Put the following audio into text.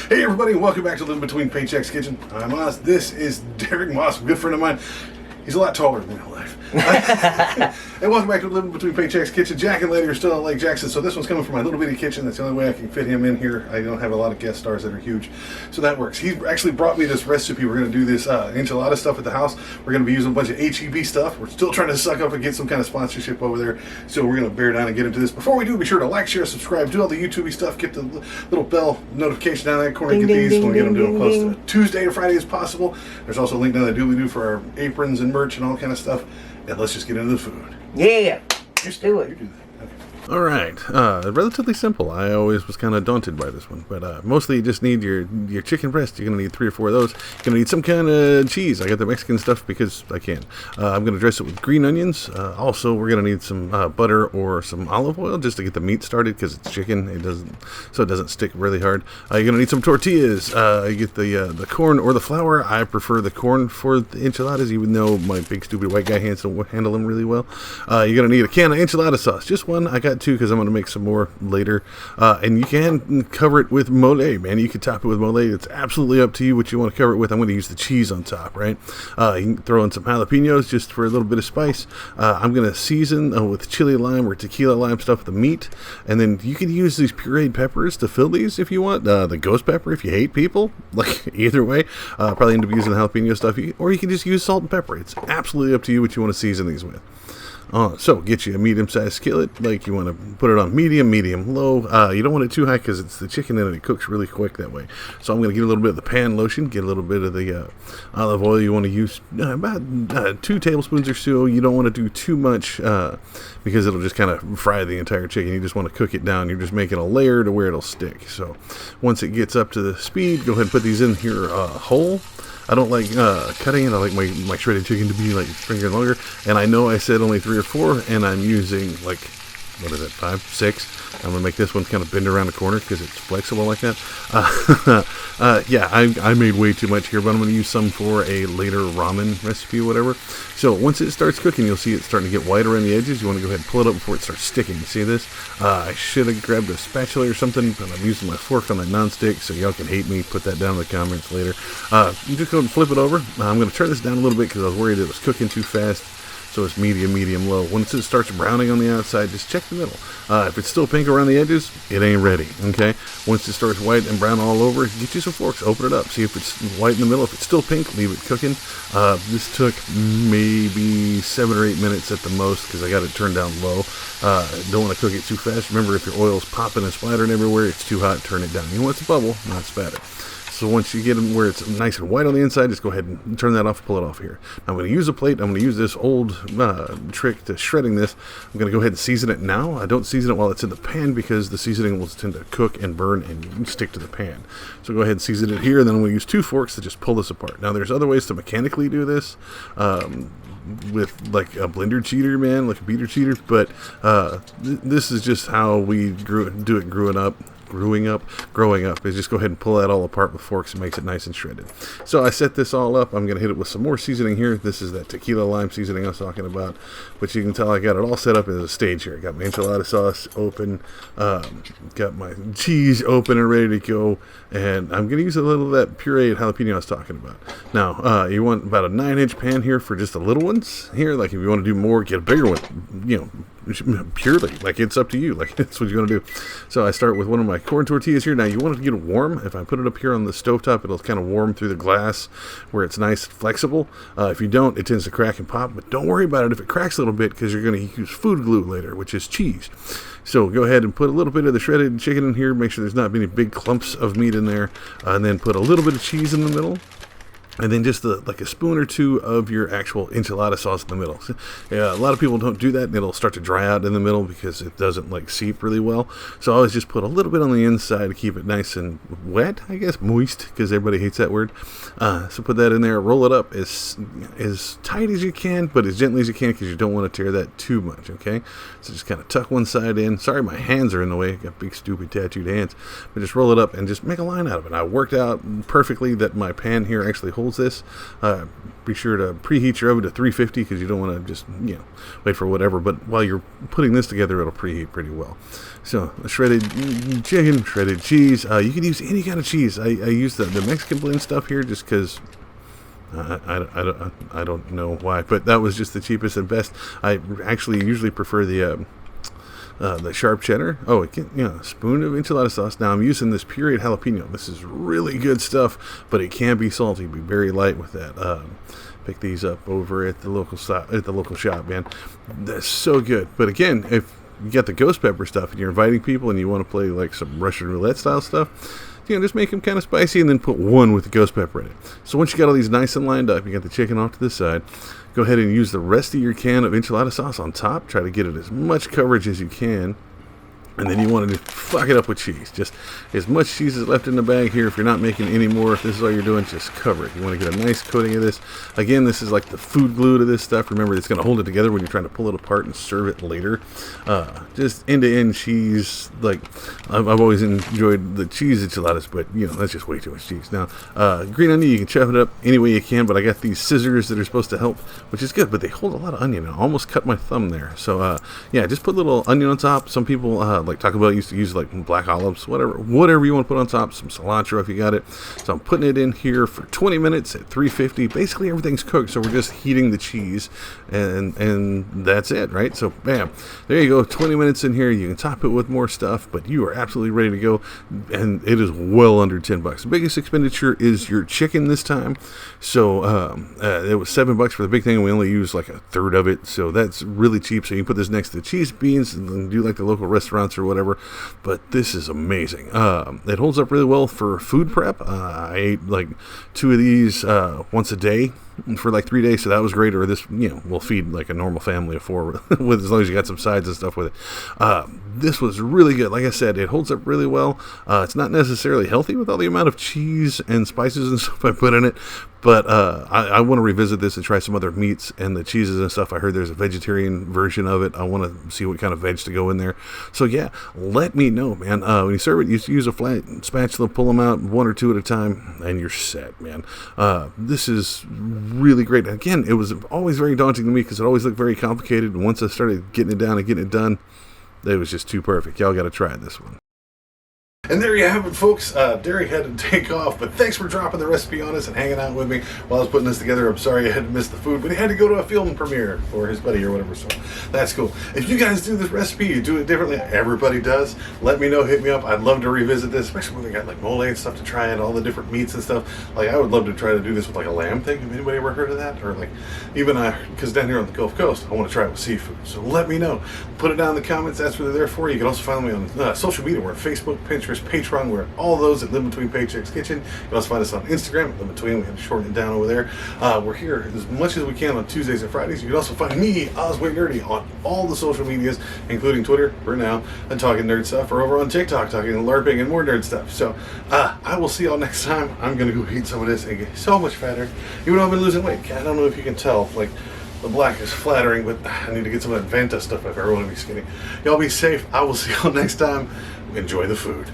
Hey everybody, and welcome back to Living Between Paychecks Kitchen. I'm Moss. This is Derek Moss, a good friend of mine. He's a lot taller than me in life. And welcome back to Living Between Paychecks Kitchen. Jack and Lady are still at Lake Jackson, so this one's coming from my little bitty kitchen. That's the only way I can fit him in here. I don't have a lot of guest stars that are huge, so that works. He actually brought me this recipe. We're going to do this enchilada stuff at the house. We're going to be using a bunch of HEB stuff. We're still trying to suck up and get some kind of sponsorship over there, so we're going to bear down and get into this. Before we do, be sure to like, share, subscribe, do all the YouTube stuff, get the little bell notification down in that corner, get these when we get them to a post Tuesday or Friday as possible. There's also a link down there doobly-doo for our aprons and merch and all kind of stuff. And let's just get into the food. Yeah, just do it. All right, relatively simple. I always was kind of daunted by this one, but mostly you just need your chicken breast. You're gonna need 3 or 4 of those. You're gonna need some kind of cheese. I got the Mexican stuff because I can. I'm gonna dress it with green onions. Also, we're gonna need some butter or some olive oil just to get the meat started because it's chicken. It doesn't stick really hard. You're gonna need some tortillas. You get the corn or the flour. I prefer the corn for the enchiladas, even though my big stupid white guy hands don't handle them really well. You're gonna need a can of enchilada sauce. Just one. I got 2 because I'm going to make some more later. And you can cover it with mole, man. You can top it with mole. It's absolutely up to you what you want to cover it with. I'm going to use the cheese on top, right? You can throw in some jalapenos just for a little bit of spice. I'm going to season with chili lime or tequila lime stuff the meat. And then you can use these pureed peppers to fill these if you want. The ghost pepper if you hate people. Like, either way. Probably end up using the jalapeno stuff. Or you can just use salt and pepper. It's absolutely up to you what you want to season these with. So get you a medium-sized skillet. Like, you want to put it on medium, low. You don't want it too high because it's the chicken and it cooks really quick that way. So I'm going to get a little bit of the pan lotion, get a little bit of the olive oil. You want to use about 2 tablespoons or so. You don't want to do too much because it'll just kind of fry the entire chicken. You just want to cook it down. You're just making a layer to where it'll stick. So once it gets up to the speed, go ahead and put these in here whole. I don't like cutting it. I like my shredded chicken to be like finger longer. And I know I said only 3 or 4, and I'm using like, what is it, 5, 6? I'm gonna make this one kind of bend around the corner because it's flexible like that. Yeah, I made way too much here, but I'm gonna use some for a later ramen recipe or whatever. So once it starts cooking, you'll see it starting to get white around the edges. You want to go ahead and pull it up before it starts sticking. See this? I should have grabbed a spatula or something, but I'm using my fork on that nonstick, so y'all can hate me. Put that down in the comments later. You just go and flip it over. I'm going to turn this down a little bit because I was worried it was cooking too fast. So it's medium, low. Once it starts browning on the outside, just check the middle. If it's still pink around the edges, it ain't ready, okay? Once it starts white and brown all over, get you some forks, open it up. See if it's white in the middle. If it's still pink, leave it cooking. This took maybe 7 or 8 minutes at the most because I got it turned down low. Don't want to cook it too fast. Remember, if your oil's popping and splattering everywhere, it's too hot, turn it down. You want it to bubble, not spatter. So once you get them where it's nice and white on the inside, just go ahead and turn that off, pull it off here. Now I'm going to use a plate. I'm going to use this old trick to shredding this. I'm going to go ahead and season it now. I don't season it while it's in the pan because the seasoning will tend to cook and burn and stick to the pan. So go ahead and season it here, and then I'm going to use 2 forks to just pull this apart. Now there's other ways to mechanically do this. With like a blender cheater, man, like a beater cheater, but this is just how we do it growing up is just go ahead and pull that all apart with forks and makes it nice and shredded. So I set this all up. I'm going to hit it with some more seasoning here. This is that tequila lime seasoning I was talking about, but you can tell I got it all set up as a stage here. I got my enchilada sauce open, got my cheese open and ready to go, and I'm going to use a little of that pureed jalapeno I was talking about. Now, you want about a 9-inch pan here for just the little ones here. Like, if you want to do more, get a bigger one, you know, purely, like, it's up to you, like, that's what you're going to do. So I start with one of my corn tortillas here. Now you want it to get it warm. If I put it up here on the stovetop, it'll kind of warm through the glass where it's nice and flexible. If you don't, it tends to crack and pop, but don't worry about it if it cracks a little bit because you're going to use food glue later, which is cheese. So go ahead and put a little bit of the shredded chicken in here. Make sure there's not any big clumps of meat in there, and then put a little bit of cheese in the middle. And then just like a spoon or 2 of your actual enchilada sauce in the middle. So, yeah, a lot of people don't do that, and it'll start to dry out in the middle because it doesn't like seep really well. So I always just put a little bit on the inside to keep it nice and wet, I guess, moist, because everybody hates that word. So put that in there, roll it up as tight as you can, but as gently as you can because you don't want to tear that too much, okay? So just kind of tuck one side in. Sorry, my hands are in the way. I got big, stupid, tattooed hands. But just roll it up and just make a line out of it. I worked out perfectly that my pan here actually holds holds this. Be sure to preheat your oven to 350 because you don't want to just wait for whatever. But while you're putting this together, it'll preheat pretty well. So shredded chicken, shredded cheese. You can use any kind of cheese. I use the Mexican blend stuff here just because. I don't know why, but that was just the cheapest and best. I actually usually prefer the sharp cheddar. Oh, a spoon of enchilada sauce. Now I'm using this pureed jalapeno. This is really good stuff, but it can be salty. Be very light with that. Pick these up over at the local shop, man. That's so good. But again, if you got the ghost pepper stuff and you're inviting people and you want to play like some Russian roulette style stuff, just make them kind of spicy and then put one with the ghost pepper in it. So once you got all these nice and lined up, you got the chicken off to the side, go ahead and use the rest of your can of enchilada sauce on top. Try to get it as much coverage as you can. And then you want to fuck it up with cheese. Just as much cheese is left in the bag here. If you're not making any more, if this is all you're doing, just cover it. You want to get a nice coating of this. Again, this is like the food glue to this stuff. Remember, it's going to hold it together when you're trying to pull it apart and serve it later. Just end-to-end cheese. Like, I've always enjoyed the cheese enchiladas, but, that's just way too much cheese. Now, green onion, you can chop it up any way you can, but I got these scissors that are supposed to help, which is good, but they hold a lot of onion. I almost cut my thumb there. So, just put a little onion on top. Some people, like Taco Bell used to use like black olives, whatever you want to put on top, some cilantro if you got it. So I'm putting it in here for 20 minutes at 350. Basically everything's cooked, so we're just heating the cheese and that's it, right? So bam, there you go, 20 minutes in here. You can top it with more stuff, but you are absolutely ready to go, and it is well under $10. The biggest expenditure is your chicken this time. So it was $7 for the big thing, and we only used like a third of it, so that's really cheap. So you can put this next to the cheese beans and then do like the local restaurants or whatever. But this is amazing. It holds up really well for food prep. I ate like 2 of these once a day for like 3 days, so that was great. Or this, will feed like a normal family of 4 with, as long as you got some sides and stuff with it. This was really good. Like I said, it holds up really well. It's not necessarily healthy with all the amount of cheese and spices and stuff I put in it, but I want to revisit this and try some other meats and the cheeses and stuff. I heard there's a vegetarian version of it. I want to see what kind of veg to go in there. So yeah, let me know, man. When you serve it, you use a flat spatula, pull them out 1 or 2 at a time, and you're set, man. This is really great. Again, it was always very daunting to me because it always looked very complicated, and once I started getting it down and getting it done, it was just too perfect. Y'all got to try this one. And there you have it, folks. Derek had to take off, but thanks for dropping the recipe on us and hanging out with me while I was putting this together. I'm sorry I had to miss the food, but he had to go to a film premiere for his buddy or whatever, so that's cool. If you guys do this recipe, you do it differently, everybody does, let me know, hit me up. I'd love to revisit this, especially when we got like mole and stuff to try and all the different meats and stuff. Like, I would love to try to do this with like a lamb thing. Have anybody ever heard of that? Or like, even because down here on the Gulf Coast, I want to try it with seafood. So let me know. Put it down in the comments. That's what they're there for. You can also find me on social media. We're on Facebook, Pinterest, Patreon. We're all those at Live Between Paychecks Kitchen. You can also find us on Instagram at Live Between. We had to shorten it down over there. We're here as much as we can on Tuesdays and Fridays. You can also find me, Osway Nerdy, on all the social medias, including Twitter for now, and talking nerd stuff, or over on TikTok talking LARPing and more nerd stuff. So I will see y'all next time. I'm gonna go eat some of this and get so much fatter. Even though I've been losing weight, I don't know if you can tell. Like, the black is flattering, but I need to get some of that Vanta stuff if I ever want to be skinny. Y'all be safe. I will see y'all next time. Enjoy the food.